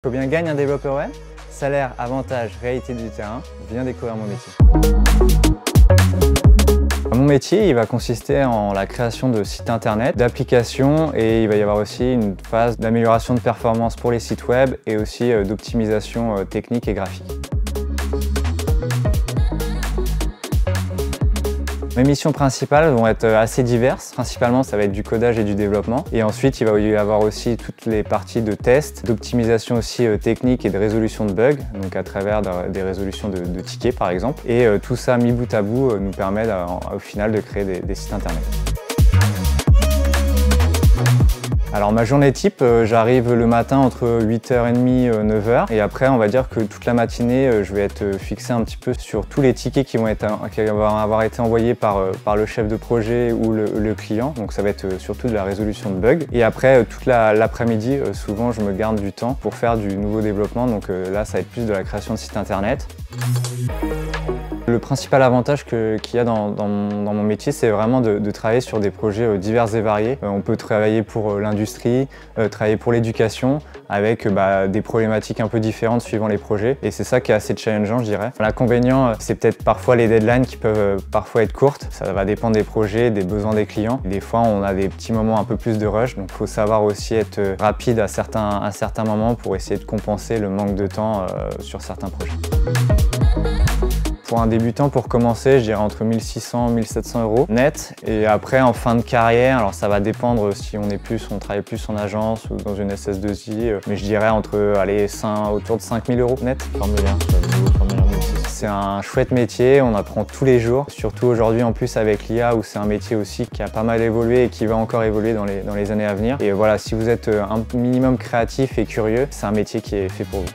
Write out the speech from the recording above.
Combien gagne un développeur web? Salaire, avantages, réalité du terrain. Viens découvrir mon métier. Mon métier, il va consister en la création de sites internet, d'applications et il va y avoir aussi une phase d'amélioration de performance pour les sites web et aussi d'optimisation technique et graphique. Mes missions principales vont être assez diverses. Principalement, ça va être du codage et du développement. Et ensuite, il va y avoir aussi toutes les parties de test, d'optimisation aussi technique et de résolution de bugs, donc à travers des résolutions de tickets par exemple. Et tout ça mis bout à bout nous permet au final de créer des sites internet. Alors ma journée type, j'arrive le matin entre 8h30 et 9h et après on va dire que toute la matinée je vais être fixé un petit peu sur tous les tickets qui vont avoir été envoyés par le chef de projet ou le client, donc ça va être surtout de la résolution de bugs. Et après toute l'après-midi, souvent je me garde du temps pour faire du nouveau développement, donc là ça va être plus de la création de sites internet. Le principal avantage qu'il y a dans mon métier, c'est vraiment de travailler sur des projets divers et variés. On peut travailler pour l'industrie, travailler pour l'éducation, avec des problématiques un peu différentes suivant les projets. Et c'est ça qui est assez challengeant, je dirais. L'inconvénient, c'est peut-être parfois les deadlines qui peuvent parfois être courtes. Ça va dépendre des projets, des besoins des clients. Des fois, on a des petits moments un peu plus de rush, donc il faut savoir aussi être rapide à certains moments pour essayer de compenser le manque de temps sur certains projets. Pour un débutant, pour commencer, je dirais entre 1600 et 1700 € net. Et après, en fin de carrière, alors ça va dépendre si on travaille plus en agence ou dans une SS2I, mais je dirais autour de 5000 € net. C'est un chouette métier, on apprend tous les jours, surtout aujourd'hui en plus avec l'IA où c'est un métier aussi qui a pas mal évolué et qui va encore évoluer dans les années à venir. Et voilà, si vous êtes un minimum créatif et curieux, c'est un métier qui est fait pour vous.